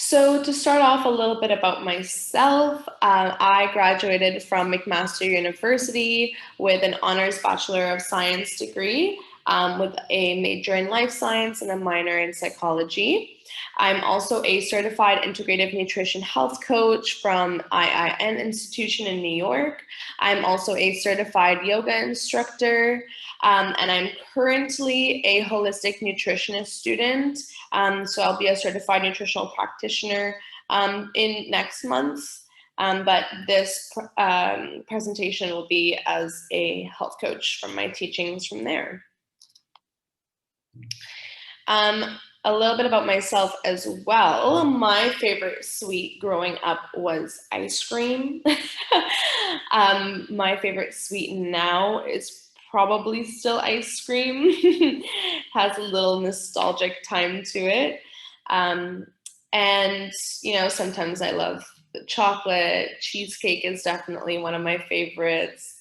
So to start off a little bit about myself, I graduated from McMaster University with an honors Bachelor of Science degree with a major in life science and a minor in psychology. I'm also a certified integrative nutrition health coach from IIN Institution in New York. I'm also a certified yoga instructor, and I'm currently a holistic nutritionist student. So I'll be a certified nutritional practitioner in next month. But this presentation will be as a health coach from my teachings from there. A little bit about myself as well. My favorite sweet growing up was ice cream. My favorite sweet now is probably still ice cream. Has a little nostalgic time to it. And, sometimes I love the chocolate. Cheesecake is definitely one of my favorites.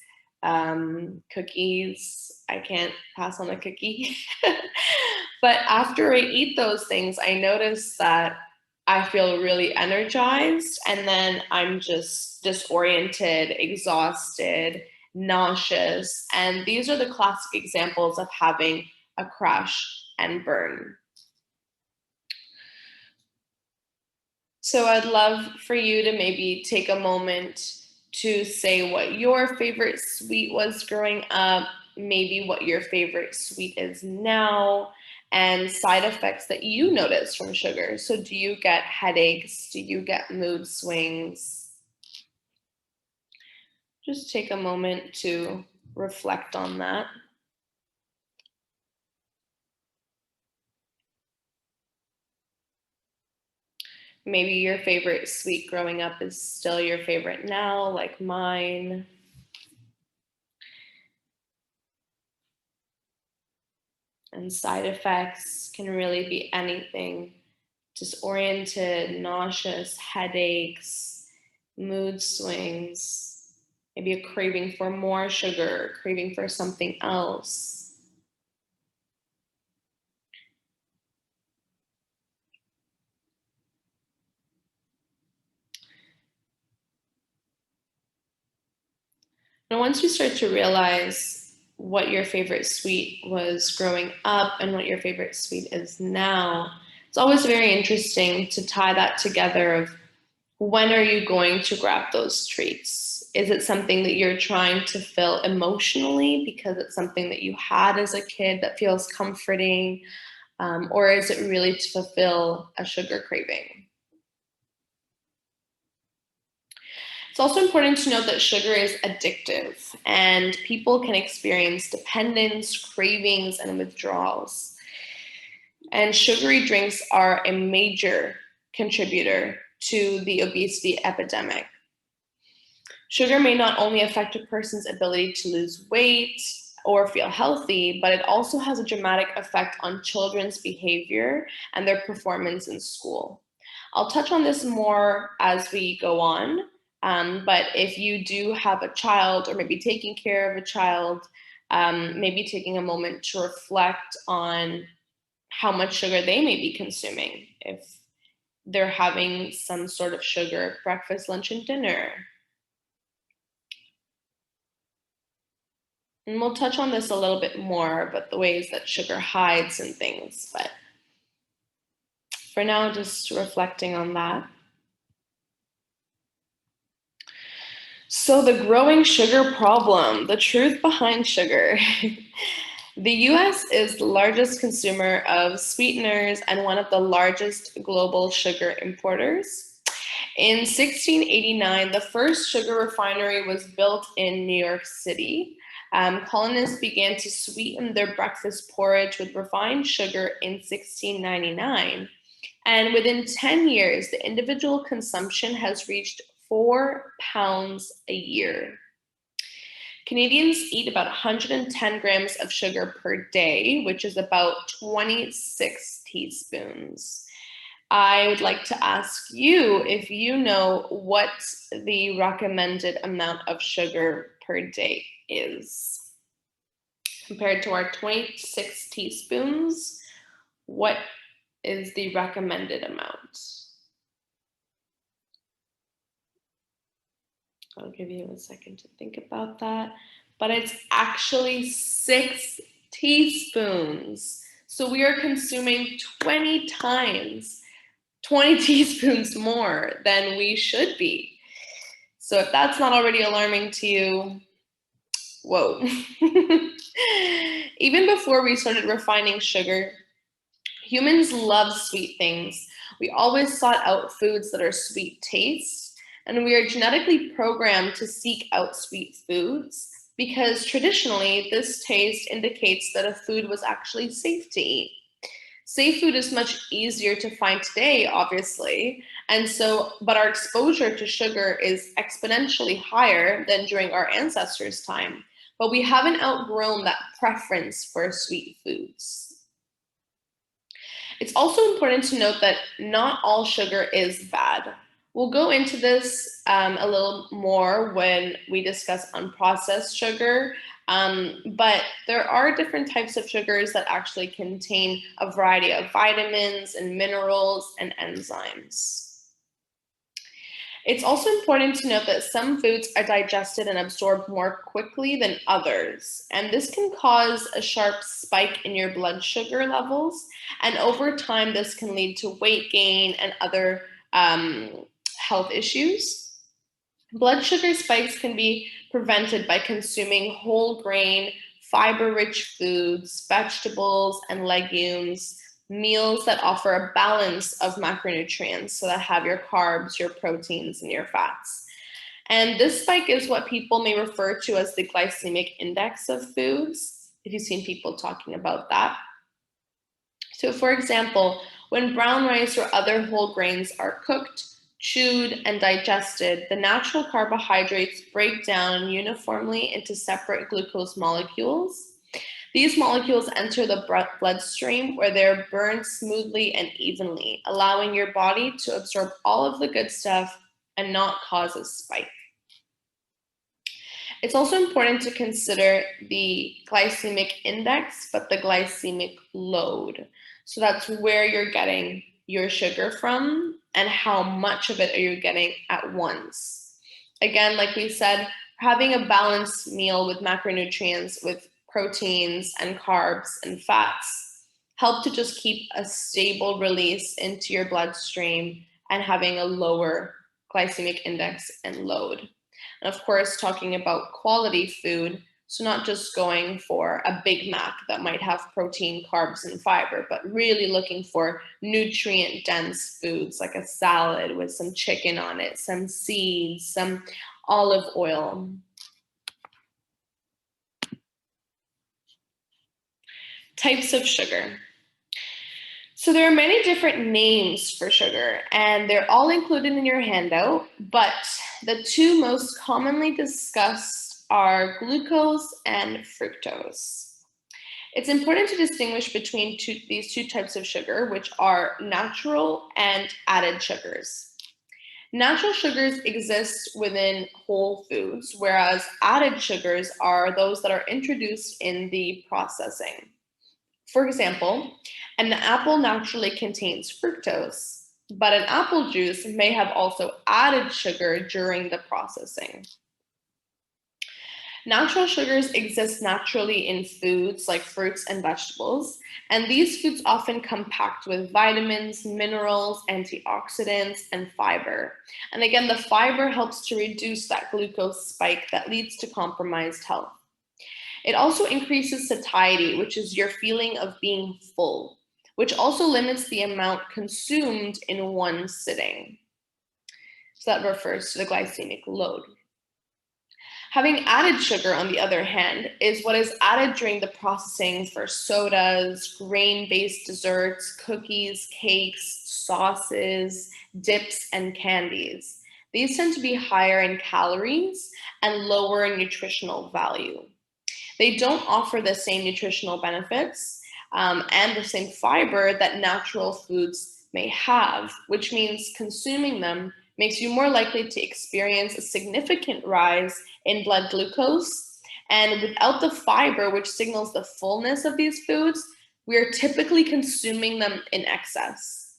Cookies, I can't pass on a cookie. But after I eat those things, I notice that I feel really energized, and then I'm just disoriented, exhausted, nauseous. And these are the classic examples of having a crash and burn. So I'd love for you to maybe take a moment to say what your favorite sweet was growing up, maybe what your favorite sweet is now, and side effects that you notice from sugar. So do you get headaches? Do you get mood swings? Just take a moment to reflect on that. Maybe your favorite sweet growing up is still your favorite now, like mine. And side effects can really be anything: disoriented, nauseous, headaches, mood swings, maybe a craving for more sugar, craving for something else. And once you start to realize what your favorite sweet was growing up and what your favorite sweet is now, it's always very interesting to tie that together of when are you going to grab those treats? Is it something that you're trying to fill emotionally because it's something that you had as a kid that feels comforting? Or is it really to fulfill a sugar craving? It's also important to note that sugar is addictive and people can experience dependence, cravings, and withdrawals. And sugary drinks are a major contributor to the obesity epidemic. Sugar may not only affect a person's ability to lose weight or feel healthy, but it also has a dramatic effect on children's behavior and their performance in school. I'll touch on this more as we go on, but if you do have a child or maybe taking care of a child, maybe taking a moment to reflect on how much sugar they may be consuming. If they're having some sort of sugar at breakfast, lunch, and dinner. And we'll touch on this a little bit more about the ways that sugar hides and things, but for now, just reflecting on that. So the growing sugar problem, the truth behind sugar. The US is the largest consumer of sweeteners and one of the largest global sugar importers. In 1689, the first sugar refinery was built in New York City. Colonists began to sweeten their breakfast porridge with refined sugar in 1699. And within 10 years, the individual consumption has reached 4 pounds a year. Canadians eat about 110 grams of sugar per day, which is about 26 teaspoons. I would like to ask you if you know what the recommended amount of sugar per day is. Compared to our 26 teaspoons, what is the recommended amount? I'll give you a second to think about that. But it's actually 6 teaspoons. So we are consuming 20 times, 20 teaspoons more than we should be. So if that's not already alarming to you, whoa. Even before we started refining sugar, humans love sweet things. We always sought out foods that are sweet taste, and we are genetically programmed to seek out sweet foods because traditionally this taste indicates that a food was actually safe to eat. Safe food is much easier to find today, obviously, but our exposure to sugar is exponentially higher than during our ancestors' time. But we haven't outgrown that preference for sweet foods. It's also important to note that not all sugar is bad. We'll go into this a little more when we discuss unprocessed sugar, but there are different types of sugars that actually contain a variety of vitamins and minerals and enzymes. It's also important to note that some foods are digested and absorbed more quickly than others, and this can cause a sharp spike in your blood sugar levels, and over time this can lead to weight gain and other health issues. Blood sugar spikes can be prevented by consuming whole grain, fiber-rich foods, vegetables, and legumes, meals that offer a balance of macronutrients, so that have your carbs, your proteins, and your fats. And this spike is what people may refer to as the glycemic index of foods, if you've seen people talking about that. So for example, when brown rice or other whole grains are cooked, chewed, and digested, the natural carbohydrates break down uniformly into separate glucose molecules. These molecules enter the bloodstream where they're burned smoothly and evenly, allowing your body to absorb all of the good stuff and not cause a spike. It's also important to consider the glycemic index, but the glycemic load. So that's where you're getting your sugar from and how much of it are you getting at once. Again, like we said, having a balanced meal with macronutrients, with proteins and carbs and fats help to just keep a stable release into your bloodstream and having a lower glycemic index and load. And of course, talking about quality food, so not just going for a Big Mac that might have protein, carbs, and fiber, but really looking for nutrient-dense foods like a salad with some chicken on it, some seeds, some olive oil. Types of sugar. So there are many different names for sugar, and they're all included in your handout, but the two most commonly discussed are glucose and fructose. It's important to distinguish between these two types of sugar, which are natural and added sugars. Natural sugars exist within whole foods, whereas added sugars are those that are introduced in the processing. For example, an apple naturally contains fructose, but an apple juice may have also added sugar during the processing. Natural sugars exist naturally in foods like fruits and vegetables, and these foods often come packed with vitamins, minerals, antioxidants, and fiber. And again, the fiber helps to reduce that glucose spike that leads to compromised health. It also increases satiety, which is your feeling of being full, which also limits the amount consumed in one sitting. So that refers to the glycemic load. Having added sugar, on the other hand, is what is added during the processing for sodas, grain-based desserts, cookies, cakes, sauces, dips, and candies. These tend to be higher in calories and lower in nutritional value. They don't offer the same nutritional benefits and the same fiber that natural foods may have, which means consuming them makes you more likely to experience a significant rise in blood glucose. And without the fiber, which signals the fullness of these foods, we are typically consuming them in excess.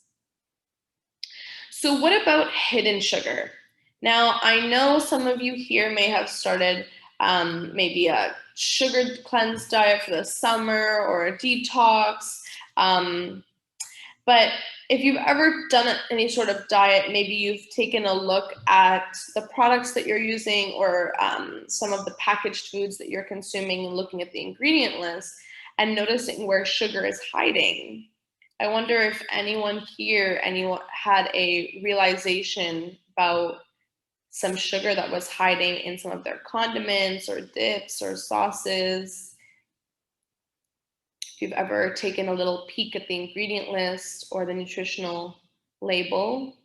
So what about hidden sugar? Now, I know some of you here may have started maybe a sugar cleanse diet for the summer or a detox. But if you've ever done any sort of diet, maybe you've taken a look at the products that you're using or some of the packaged foods that you're consuming and looking at the ingredient list and noticing where sugar is hiding. I wonder if anyone had a realization about some sugar that was hiding in some of their condiments or dips or sauces. If you've ever taken a little peek at the ingredient list or the nutritional label.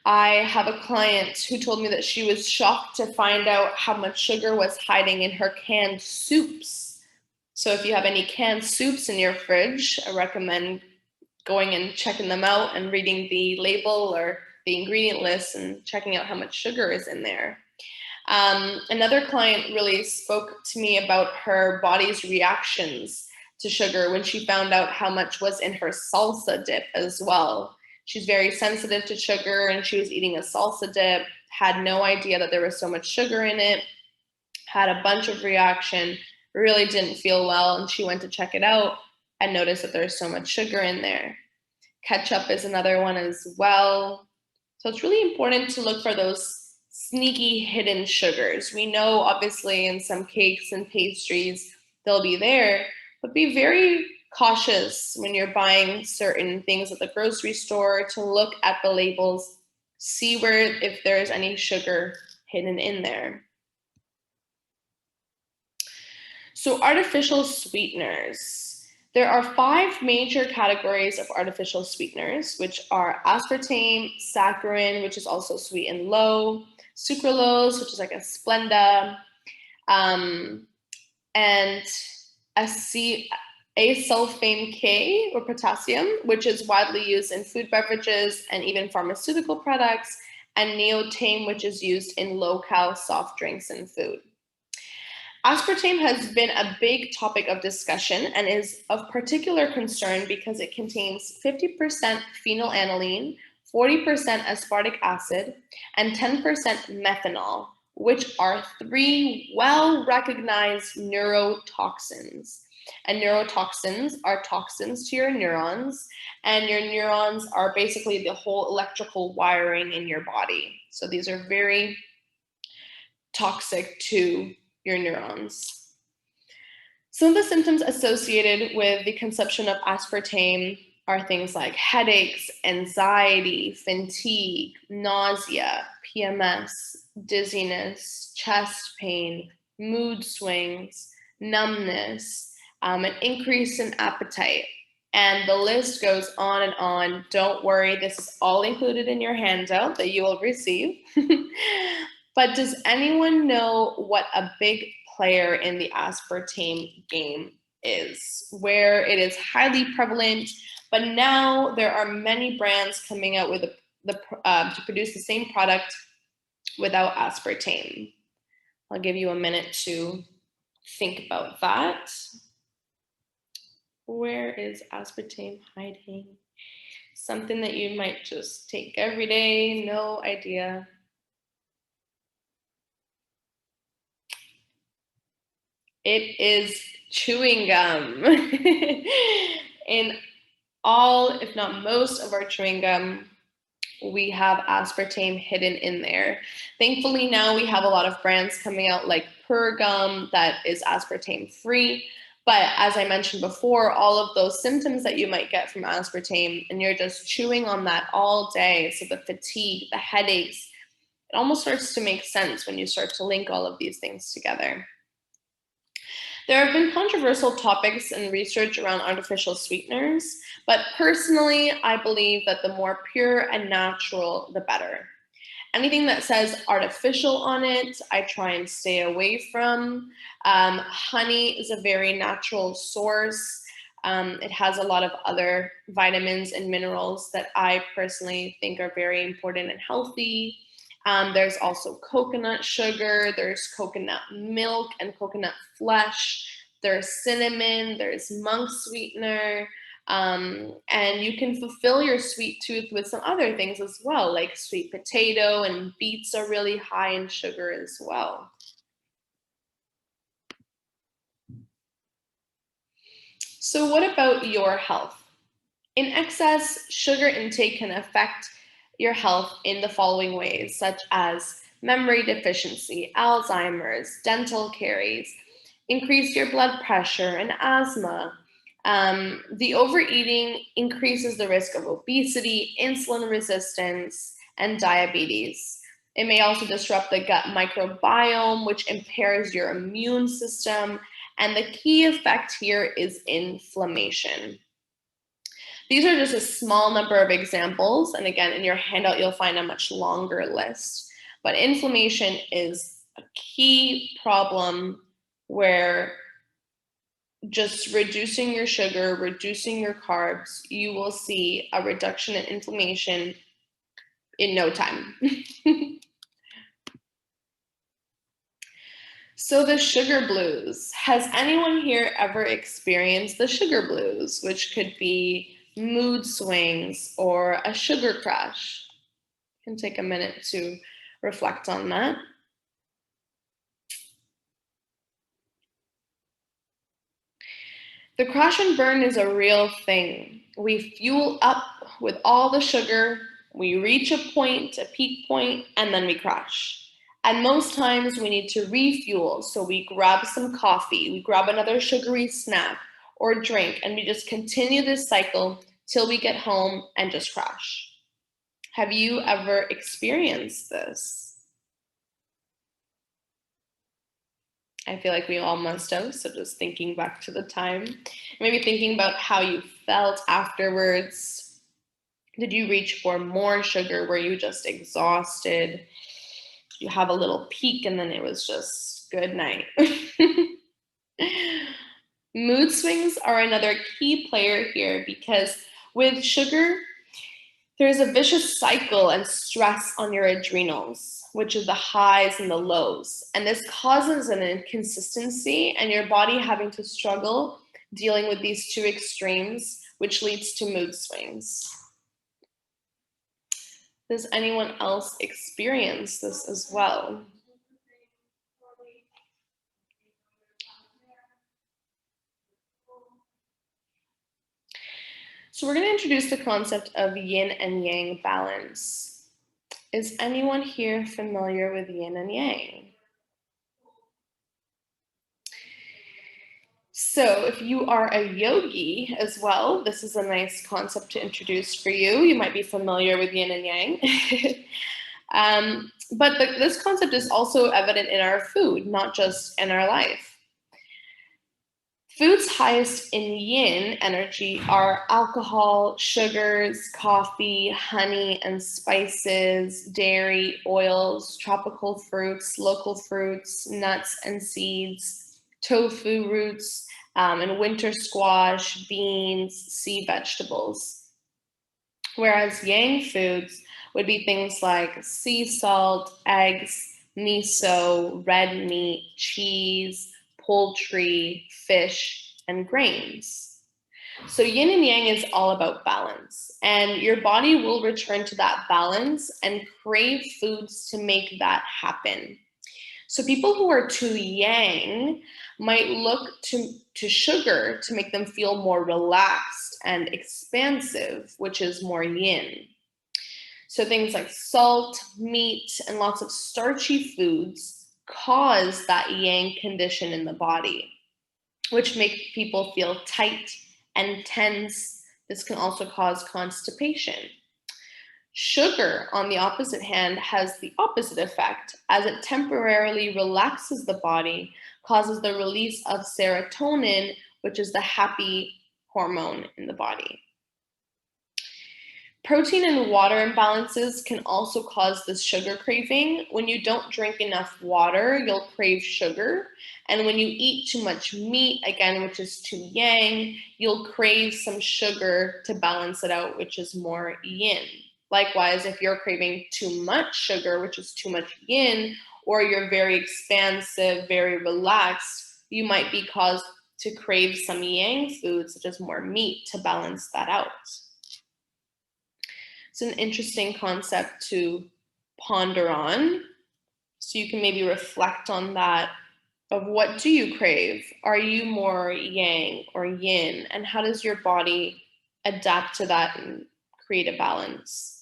I have a client who told me that she was shocked to find out how much sugar was hiding in her canned soups. So if you have any canned soups in your fridge, I recommend going and checking them out and reading the label or the ingredient list and checking out how much sugar is in there. Another client really spoke to me about her body's reactions to sugar when she found out how much was in her salsa dip as well. She's very sensitive to sugar and she was eating a salsa dip, had no idea that there was so much sugar in it, had a bunch of reaction, really didn't feel well, and she went to check it out and noticed that there's so much sugar in there. Ketchup is another one as well. So it's really important to look for those sneaky hidden sugars. We know obviously in some cakes and pastries they'll be there, but be very cautious when you're buying certain things at the grocery store to look at the labels, see where if there's any sugar hidden in there. So artificial sweeteners. There are 5 major categories of artificial sweeteners, which are aspartame, saccharin, which is also sweet and low, sucralose, which is like a Splenda, and acesulfame K, or potassium, which is widely used in food beverages and even pharmaceutical products, and neotame, which is used in low-cal soft drinks and food. Aspartame has been a big topic of discussion and is of particular concern because it contains 50% phenylalanine, 40% aspartic acid, and 10% methanol, which are 3 well-recognized neurotoxins. And neurotoxins are toxins to your neurons, and your neurons are basically the whole electrical wiring in your body. So these are very toxic to your neurons. Some of the symptoms associated with the consumption of aspartame are things like headaches, anxiety, fatigue, nausea, PMS, dizziness, chest pain, mood swings, numbness, an increase in appetite. And the list goes on and on. Don't worry, this is all included in your handout that you will receive. But does anyone know what a big player in the aspartame game is? Where it is highly prevalent, but now there are many brands coming out with to produce the same product without aspartame. I'll give you a minute to think about that. Where is aspartame hiding? Something that you might just take every day, no idea. It is chewing gum. In all, if not most of our chewing gum, we have aspartame hidden in there. Thankfully, now we have a lot of brands coming out like Pur Gum that is aspartame free. But as I mentioned before, all of those symptoms that you might get from aspartame, and you're just chewing on that all day, so the fatigue, the headaches, it almost starts to make sense when you start to link all of these things together. There have been controversial topics and research around artificial sweeteners, but personally, I believe that the more pure and natural, the better. Anything that says artificial on it, I try and stay away from. Honey is a very natural source. It has a lot of other vitamins and minerals that I personally think are very important and healthy. There's also coconut sugar, there's coconut milk and coconut flesh, there's cinnamon, there's monk sweetener. And you can fulfill your sweet tooth with some other things as well, like sweet potato and beets are really high in sugar as well. So, what about your health? In excess, sugar intake can affect your health in the following ways, such as memory deficiency, Alzheimer's, dental caries, increase your blood pressure, and asthma. The overeating increases the risk of obesity, insulin resistance, and diabetes. It may also disrupt the gut microbiome, which impairs your immune system. And the key effect here is inflammation. These are just a small number of examples. And again, in your handout, you'll find a much longer list. But inflammation is a key problem where just reducing your sugar, reducing your carbs, you will see a reduction in inflammation in no time. So the sugar blues. Has anyone here ever experienced the sugar blues, which could be mood swings or a sugar crash? You can take a minute to reflect on that. The crash and burn is a real thing. We fuel up with all the sugar, we reach a point, a peak point, and then we crash. And most times we need to refuel. So we grab some coffee, we grab another sugary snack or drink, and we just continue this cycle till we get home and just crash. Have you ever experienced this? I feel like we all must have. So just thinking back to the time, maybe thinking about how you felt afterwards. Did you reach for more sugar? Were you just exhausted? You have a little peak and then it was just good night. Mood swings are another key player here because with sugar, there's a vicious cycle and stress on your adrenals, which is the highs and the lows. And this causes an inconsistency and your body having to struggle dealing with these two extremes, which leads to mood swings. Does anyone else experience this as well? So we're going to introduce the concept of yin and yang balance. Is anyone here familiar with yin and yang? So if you are a yogi as well, this is a nice concept to introduce for you. You might be familiar with yin and yang. But this concept is also evident in our food, not just in our life. Foods highest in yin energy are alcohol, sugars, coffee, honey and spices, dairy, oils, tropical fruits, local fruits, nuts and seeds, tofu roots, and winter squash, beans, sea vegetables. Whereas yang foods would be things like sea salt, eggs, miso, red meat, cheese, poultry, fish, and grains. So yin and yang is all about balance, and your body will return to that balance and crave foods to make that happen. So people who are too yang might look to sugar to make them feel more relaxed and expansive, which is more yin. So things like salt, meat, and lots of starchy foods cause that yang condition in the body, which make people feel tight and tense. This can also cause constipation. Sugar, on the opposite hand, has the opposite effect as it temporarily relaxes the body, causes the release of serotonin, which is the happy hormone in the body. Protein and water imbalances can also cause this sugar craving. When you don't drink enough water, you'll crave sugar. And when you eat too much meat, again, which is too yang, you'll crave some sugar to balance it out, which is more yin. Likewise, if you're craving too much sugar, which is too much yin, or you're very expansive, very relaxed, you might be caused to crave some yang foods, such as more meat, to balance that out. It's an interesting concept to ponder on. So you can maybe reflect on that of what do you crave? Are you more yang or yin? And how does your body adapt to that and create a balance?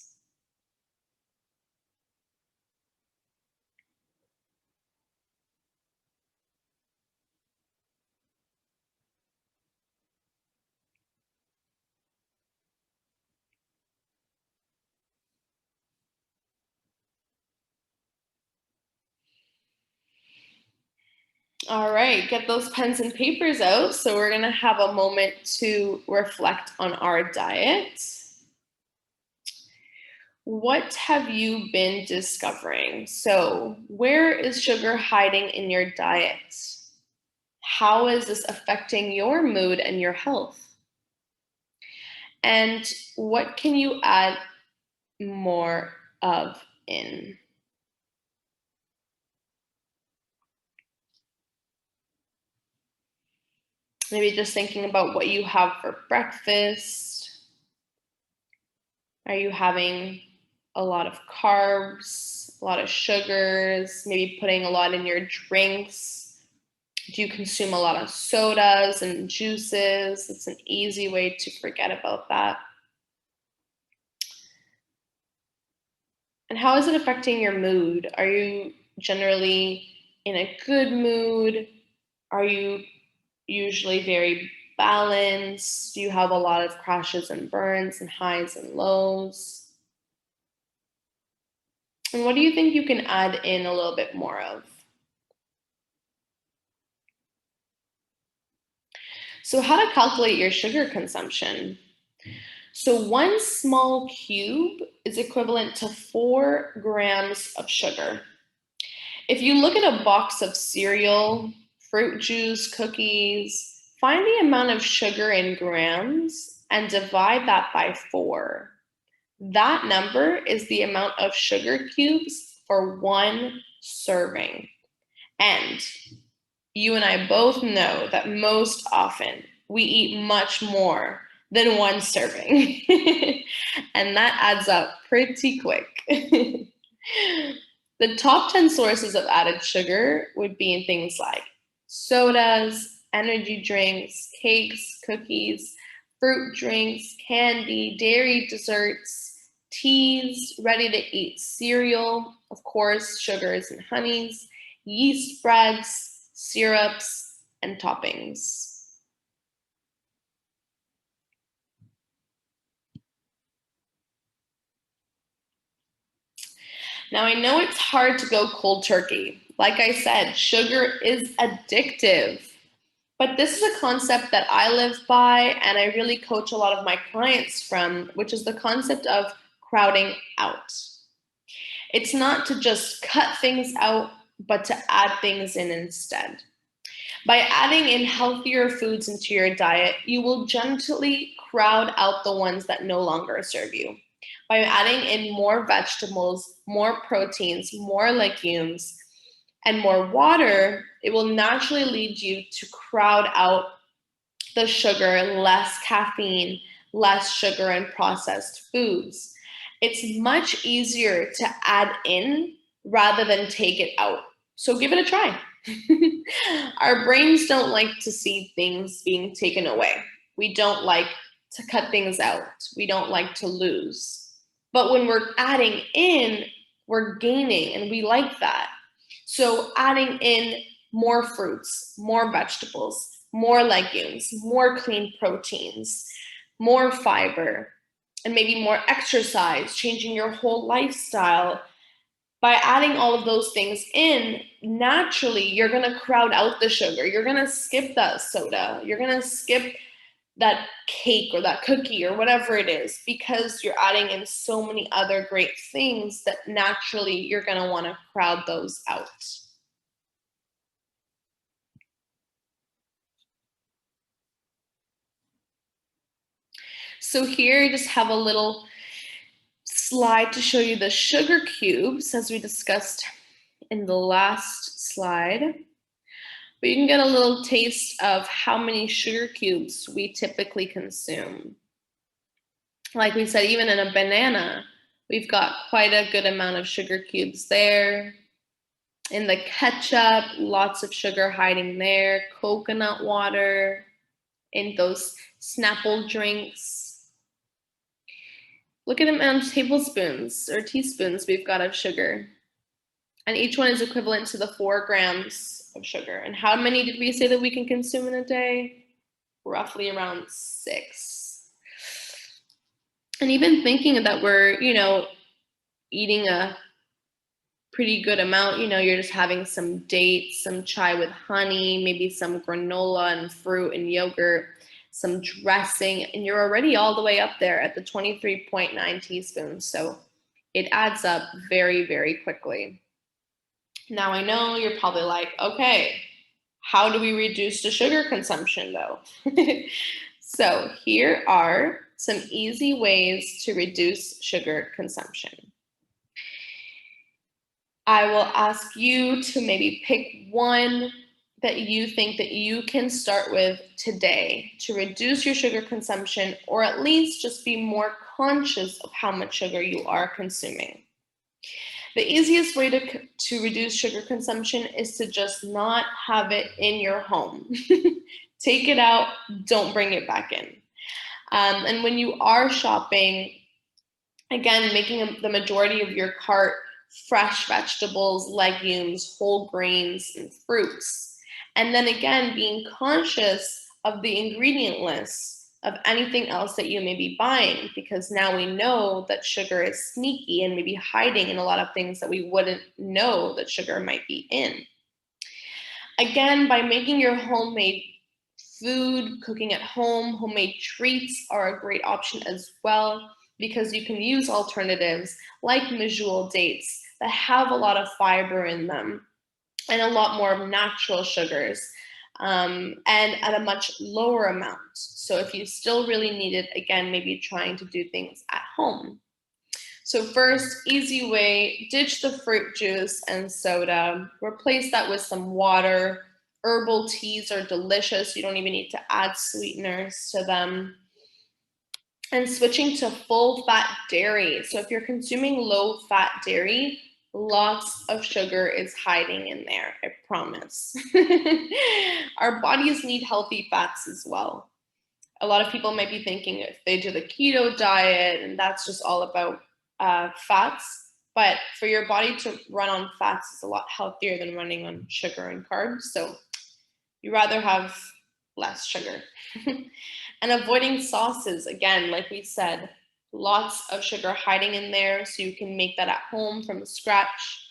All right, get those pens and papers out. So we're going to have a moment to reflect on our diet. What have you been discovering? So, where is sugar hiding in your diet? How is this affecting your mood and your health? And what can you add more of in? Maybe just thinking about what you have for breakfast. Are you having a lot of carbs, a lot of sugars, maybe putting a lot in your drinks? Do you consume a lot of sodas and juices? It's an easy way to forget about that. And how is it affecting your mood? Are you generally in a good mood? Are you usually very balanced? Do you have a lot of crashes and burns and highs and lows? And what do you think you can add in a little bit more of? So, how to calculate your sugar consumption? So, one small cube is equivalent to 4 grams of sugar. If you look at a box of cereal, fruit juice, cookies, find the amount of sugar in grams and divide that by 4. That number is the amount of sugar cubes for one serving. And you and I both know that most often we eat much more than one serving. And that adds up pretty quick. The top 10 sources of added sugar would be in things like sodas, energy drinks, cakes, cookies, fruit drinks, candy, dairy desserts, teas, ready-to-eat cereal, of course, sugars and honeys, yeast breads, syrups, and toppings. Now, I know it's hard to go cold turkey. Like I said, sugar is addictive. But this is a concept that I live by and I really coach a lot of my clients from, which is the concept of crowding out. It's not to just cut things out, but to add things in instead. By adding in healthier foods into your diet, you will gently crowd out the ones that no longer serve you. By adding in more vegetables, more proteins, more legumes, and more water, it will naturally lead you to crowd out the sugar, less caffeine, less sugar and processed foods. It's much easier to add in rather than take it out. So give it a try. Our brains don't like to see things being taken away. We don't like to cut things out. We don't like to lose. But when we're adding in, we're gaining, and we like that. So adding in more fruits, more vegetables, more legumes, more clean proteins, more fiber, and maybe more exercise, changing your whole lifestyle. By adding all of those things in, naturally, you're going to crowd out the sugar. You're going to skip that soda. You're going to skip that cake or that cookie or whatever it is because you're adding in so many other great things that naturally you're going to want to crowd those out. So here I just have a little slide to show you the sugar cubes as we discussed in the last slide. But you can get a little taste of how many sugar cubes we typically consume. Like we said, even in a banana, we've got quite a good amount of sugar cubes there. In the ketchup, lots of sugar hiding there. Coconut water, in those Snapple drinks. Look at the amount of tablespoons or teaspoons we've got of sugar. And each one is equivalent to the 4 grams of sugar. And how many did we say that we can consume in a day? Roughly around 6. And even thinking that we're, eating a pretty good amount, you're just having some dates, some chai with honey, maybe some granola and fruit and yogurt, some dressing, and you're already all the way up there at the 23.9 teaspoons. So it adds up very, very quickly. Now I know you're probably like, okay, how do we reduce the sugar consumption though? So here are some easy ways to reduce sugar consumption. I will ask you to maybe pick one that you think that you can start with today to reduce your sugar consumption, or at least just be more conscious of how much sugar you are consuming. The easiest way to reduce sugar consumption is to just not have it in your home. Take it out, don't bring it back in. And when you are shopping, again, making the majority of your cart fresh vegetables, legumes, whole grains, and fruits. And then again, being conscious of the ingredient list of anything else that you may be buying, because now we know that sugar is sneaky and maybe hiding in a lot of things that we wouldn't know that sugar might be in. Again, by making your homemade food, cooking at home, homemade treats are a great option as well, because you can use alternatives like medjool dates that have a lot of fiber in them and a lot more natural sugars, and at a much lower amount. So if you still really need it, again, maybe trying to do things at home. So first, easy way, ditch the fruit juice and soda. Replace that with some water. Herbal teas are delicious. You don't even need to add sweeteners to them. And switching to full fat dairy. So if you're consuming low fat dairy, lots of sugar is hiding in there, I promise. Our bodies need healthy fats as well. A lot of people might be thinking if they do the keto diet and that's just all about fats, but for your body to run on fats is a lot healthier than running on sugar and carbs. So you rather have less sugar. And avoiding sauces, again, like we said, lots of sugar hiding in there, so you can make that at home from scratch.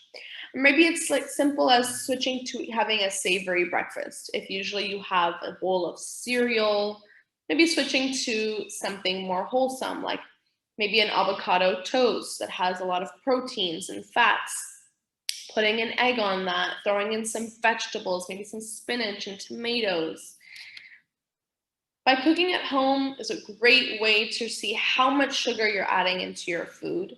Or maybe it's like simple as switching to having a savory breakfast. If usually you have a bowl of cereal, maybe switching to something more wholesome, like maybe an avocado toast that has a lot of proteins and fats. Putting an egg on that, throwing in some vegetables, maybe some spinach and tomatoes. By cooking at home is a great way to see how much sugar you're adding into your food.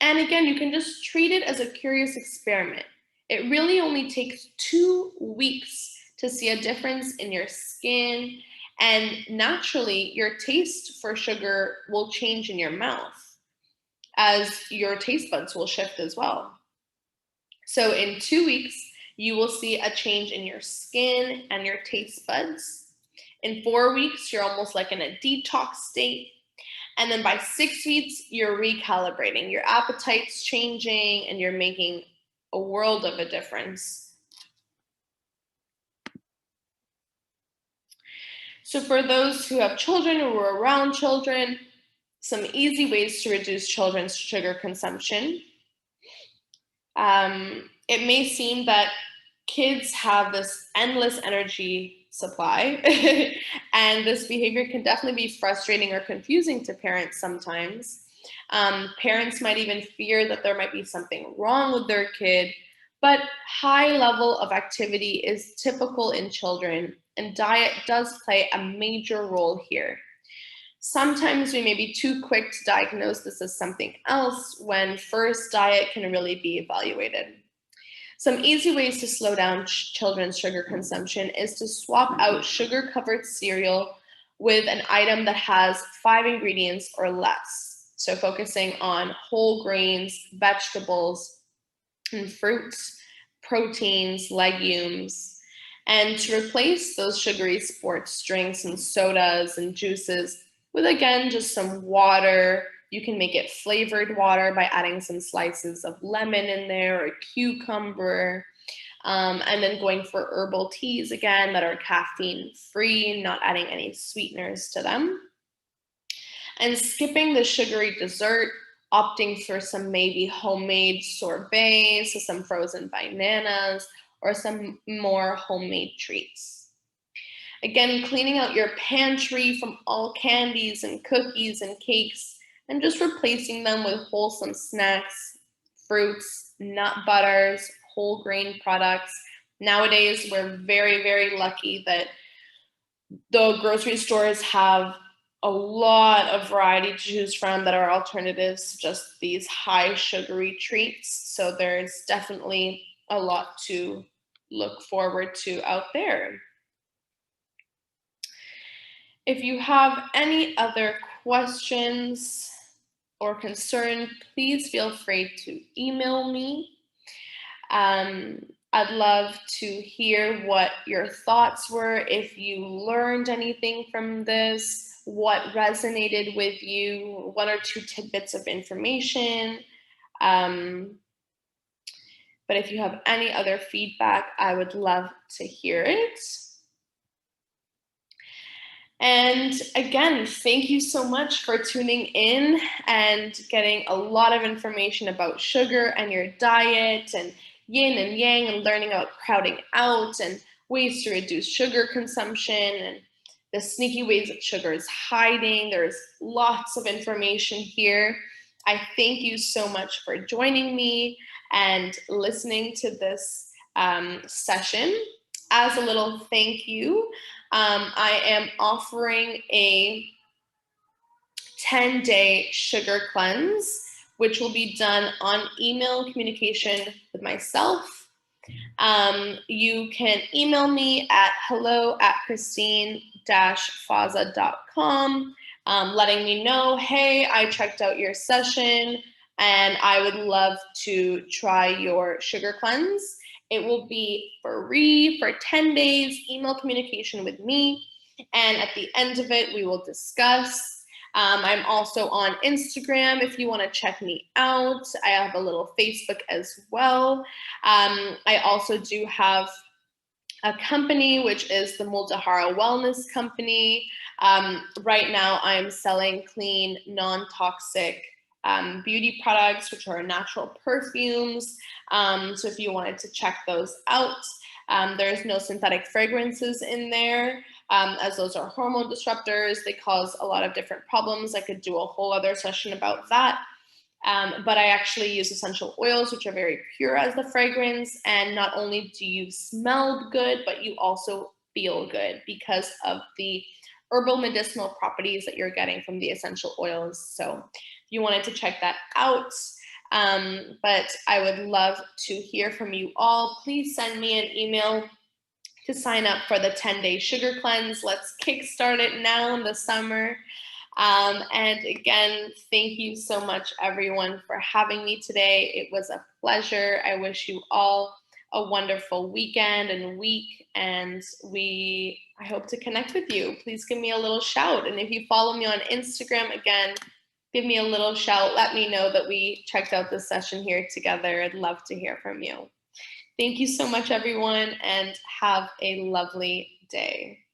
And again, you can just treat it as a curious experiment. It really only takes 2 weeks to see a difference in your skin, and naturally, your taste for sugar will change in your mouth as your taste buds will shift as well. So in 2 weeks, you will see a change in your skin and your taste buds. In 4 weeks, you're almost like in a detox state. And then by 6 weeks, you're recalibrating. Your appetite's changing and you're making a world of a difference. So for those who have children or are around children, some easy ways to reduce children's sugar consumption. It may seem that kids have this endless energy supply, and this behavior can definitely be frustrating or confusing to parents sometimes. Parents might even fear that there might be something wrong with their kid, but high level of activity is typical in children, and diet does play a major role here. Sometimes we may be too quick to diagnose this as something else when first diet can really be evaluated. Some easy ways to slow down children's sugar consumption is to swap out sugar-covered cereal with an item that has 5 ingredients or less. So focusing on whole grains, vegetables, and fruits, proteins, legumes, and to replace those sugary sports drinks and sodas and juices with, again, just some water. You can make it flavored water by adding some slices of lemon in there or cucumber. And then going for herbal teas again that are caffeine free, not adding any sweeteners to them. And skipping the sugary dessert, opting for some maybe homemade sorbet, so some frozen bananas, or some more homemade treats. Again, cleaning out your pantry from all candies and cookies and cakes, and just replacing them with wholesome snacks, fruits, nut butters, whole grain products. Nowadays, we're very, very lucky that the grocery stores have a lot of variety to choose from that are alternatives to just these high sugary treats. So there's definitely a lot to look forward to out there. If you have any other questions or concern, please feel free to email me. I'd love to hear what your thoughts were, if you learned anything from this, what resonated with you, 1 or 2 tidbits of information. But if you have any other feedback, I would love to hear it. And again, thank you so much for tuning in and getting a lot of information about sugar and your diet and yin and yang and learning about crowding out and ways to reduce sugar consumption and the sneaky ways that sugar is hiding. There's lots of information here. I thank you so much for joining me and listening to this session. As a little thank you, I am offering a 10-day sugar cleanse, which will be done on email communication with myself. You can email me at hello@kristine-faza.com, letting me know, hey, I checked out your session and I would love to try your sugar cleanse. It will be free for 10 days, email communication with me. And at the end of it, we will discuss. I'm also on Instagram if you want to check me out. I have a little Facebook as well. I also do have a company, which is the Muldahara Wellness Company. Right now, I'm selling clean, non-toxic beauty products, which are natural perfumes. So if you wanted to check those out, there's no synthetic fragrances in there, as those are hormone disruptors. They cause a lot of different problems. I could do a whole other session about that. But I actually use essential oils, which are very pure as the fragrance. And not only do you smell good, but you also feel good because of the herbal medicinal properties that you're getting from the essential oils. So if you wanted to check that out, but I would love to hear from you all. Please send me an email to sign up for the 10-day sugar cleanse. Let's kickstart it now in the summer. And again, thank you so much, everyone, for having me today. It was a pleasure. I wish you all a wonderful weekend and week, and I hope to connect with you. Please give me a little shout. And if you follow me on Instagram, again, give me a little shout. Let me know that we checked out this session here together. I'd love to hear from you. Thank you so much, everyone, and have a lovely day.